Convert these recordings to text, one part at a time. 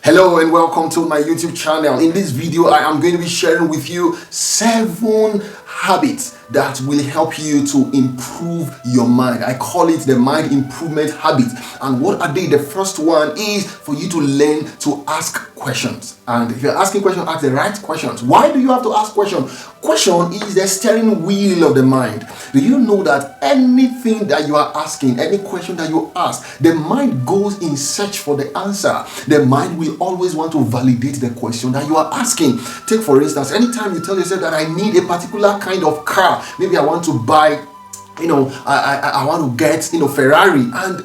Hello and welcome to my YouTube channel. In this video, I am going to be sharing with you 7 habits that will help you to improve your mind. I call it the mind improvement habit. And what are they? The first one is for you to learn to ask questions. And if you're asking questions, ask the right questions. Why do you have to ask questions? Question is the steering wheel of the mind. Do you know that anything that you are asking, any question that you ask, the mind goes in search for the answer. The mind will always want to validate the question that you are asking. Take for instance, anytime you tell yourself that I need a particular kind of car, maybe I want to buy, I want to get, Ferrari, and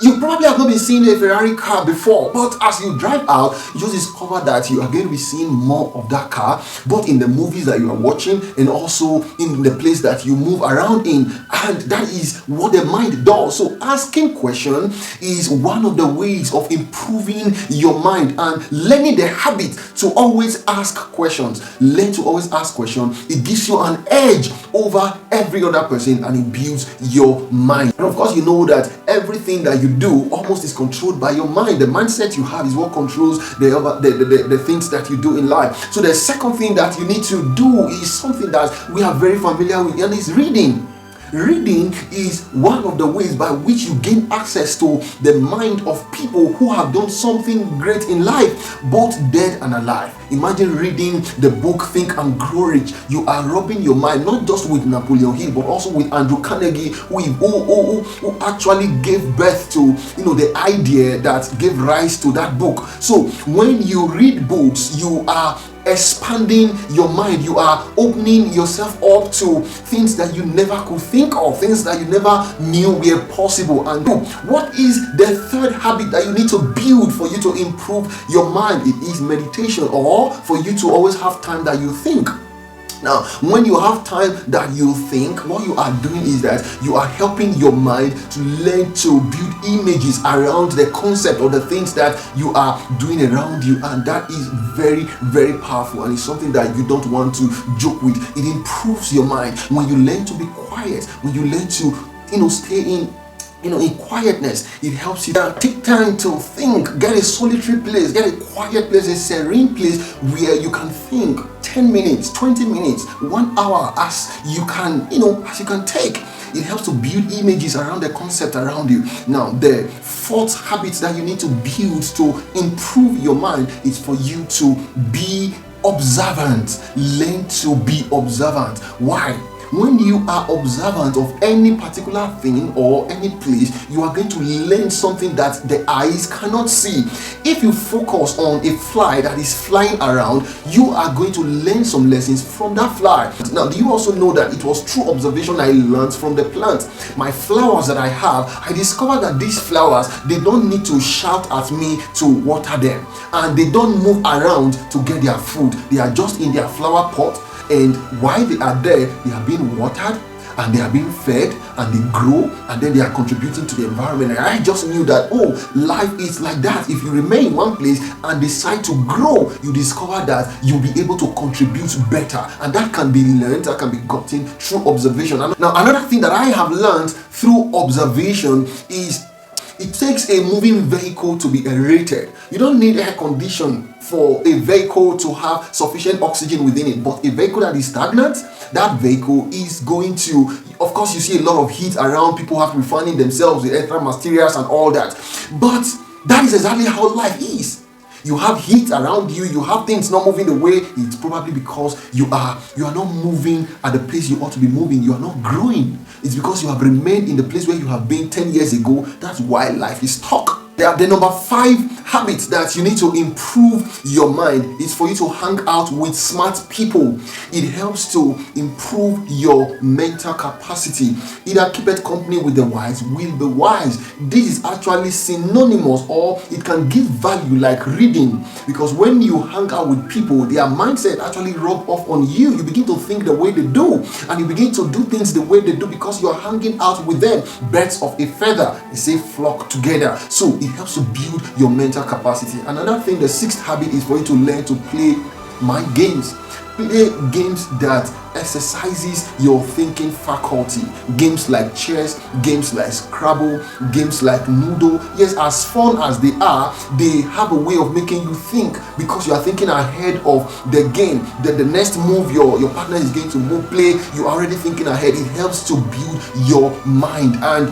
you probably have not been seeing a Ferrari car before, but as you drive out, you just discover that you are going to be seeing more of that car, both in the movies that you are watching and also in the place that you move around in. And that is what the mind does. So asking questions is one of the ways of improving your mind and learning the habit to always ask questions. Learn to always ask questions. It gives you an edge over every other person and it builds your mind. And of course, you know that everything that you do almost is controlled by your mind. The mindset you have is what controls the things that you do in life. So the second thing that you need to do is something that we are very familiar with, and is reading. Reading is one of the ways by which you gain access to the mind of people who have done something great in life, both dead and alive. Imagine reading the book Think and Grow Rich. You are rubbing your mind not just with Napoleon Hill, but also with Andrew Carnegie, who actually gave birth to the idea that gave rise to that book. So when you read books, you are expanding your mind. You are opening yourself up to things that you never could think of, things that you never knew were possible. And what is the third habit that you need to build for you to improve your mind? It is meditation, or for you to always have time that you think. Now, when you have time that you think, what you are doing is that you are helping your mind to learn to build images around the concept or the things that you are doing around you, and that is very, very powerful, and it's something that you don't want to joke with. It improves your mind when you learn to be quiet, when you learn to stay in quietness. It helps you take time to think. Get a solitary place, get a quiet place, a serene place where you can think 10 minutes, 20 minutes, 1 hour as you can take. It helps to build images around the concept around you. Now, the fourth habit that you need to build to improve your mind is for you to be observant. Learn to be observant. Why? When you are observant of any particular thing or any place, you are going to learn something that the eyes cannot see. If you focus on a fly that is flying around, you are going to learn some lessons from that fly. Now, do you also know that it was through observation I learned from the plant? My flowers that I have, I discovered that these flowers, they don't need to shout at me to water them, and they don't move around to get their food. They are just in their flower pot, and while they are there, they are being watered and they are being fed and they grow, and then they are contributing to the environment. And I just knew that, life is like that. If you remain in one place and decide to grow, you discover that you'll be able to contribute better, and that can be learned, that can be gotten through observation. Now, another thing that I have learned through observation is it takes a moving vehicle to be aerated. You don't need air condition for a vehicle to have sufficient oxygen within it, but a vehicle that is stagnant, that vehicle is going to, of course, you see a lot of heat around. People have to be fanning themselves with extra materials and all that, but that is exactly how life is. You have heat around you, you have things not moving the way. It's probably because you are not moving at the pace you ought to be moving. You are not growing. It's because you have remained in the place where you have been 10 years ago. That's why life is stuck. The number 5 habits that you need to improve your mind is for you to hang out with smart people. It helps to improve your mental capacity. Either keep it company with the wise, will be wise. This is actually synonymous, or it can give value like reading, because when you hang out with people, their mindset actually rub off on you. You begin to think the way they do, and you begin to do things the way they do because you are hanging out with them. Birds of a feather, they say, flock together. So it helps to build your mental capacity. Another thing, the 6th habit is for you to learn to play mind games. Play games that exercises your thinking faculty. Games like chess, games like Scrabble, games like Ludo. Yes, as fun as they are, they have a way of making you think, because you are thinking ahead of the game. That the next move your partner is going to play, you are already thinking ahead. It helps to build your mind. And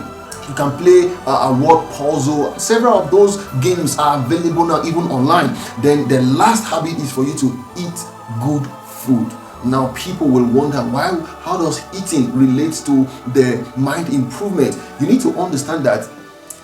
you can play a word puzzle. Several of those games are available now, even online. Then the last habit is for you to eat good food. Now people will wonder, how does eating relate to the mind improvement? You need to understand that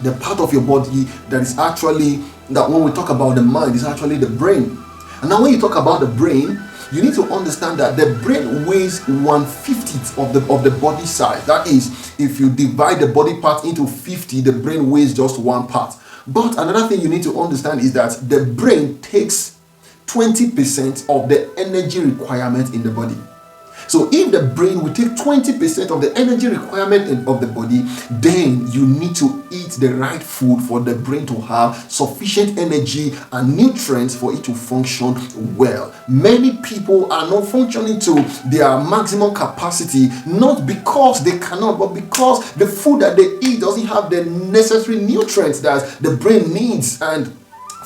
the part of your body that is actually, that when we talk about the mind, is actually the brain. And now when you talk about the brain, you need to understand that the brain weighs 1/50 of the body size. That is, if you divide the body part into 50, the brain weighs just one part. But another thing you need to understand is that the brain takes 20% of the energy requirement in the body. So if the brain will take 20% of the energy requirement of the body, then you need to eat the right food for the brain to have sufficient energy and nutrients for it to function well. Many people are not functioning to their maximum capacity, not because they cannot, but because the food that they eat doesn't have the necessary nutrients that the brain needs. And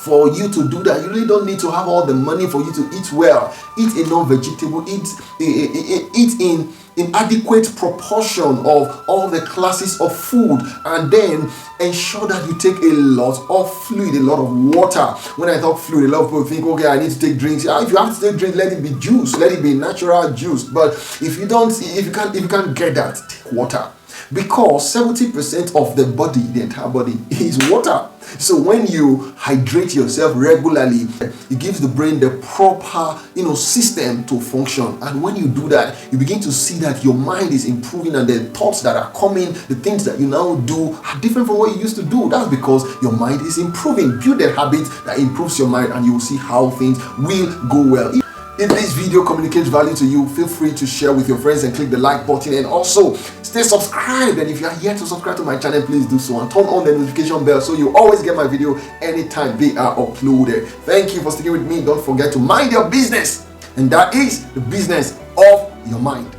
for you to do that, you really don't need to have all the money for you to eat well. Eat enough vegetable, eat in adequate proportion of all the classes of food, and then ensure that you take a lot of fluid, a lot of water. When I talk fluid, a lot of people think, okay, I need to take drinks. If you have to take drinks, let it be juice, let it be natural juice. But if you can't get that, take water. Because 70% of the body, the entire body, is water. So when you hydrate yourself regularly, it gives the brain the proper, system to function. And when you do that, you begin to see that your mind is improving, and the thoughts that are coming, the things that you now do, are different from what you used to do. That's because your mind is improving. Build a habit that improves your mind, and you will see how things will go well. If this video communicates value to you, feel free to share with your friends and click the like button, and also stay subscribed. And if you are yet to subscribe to my channel, please do so and turn on the notification bell so you always get my video anytime they are uploaded. Thank you for sticking with me. Don't forget to mind your business, and that is the business of your mind.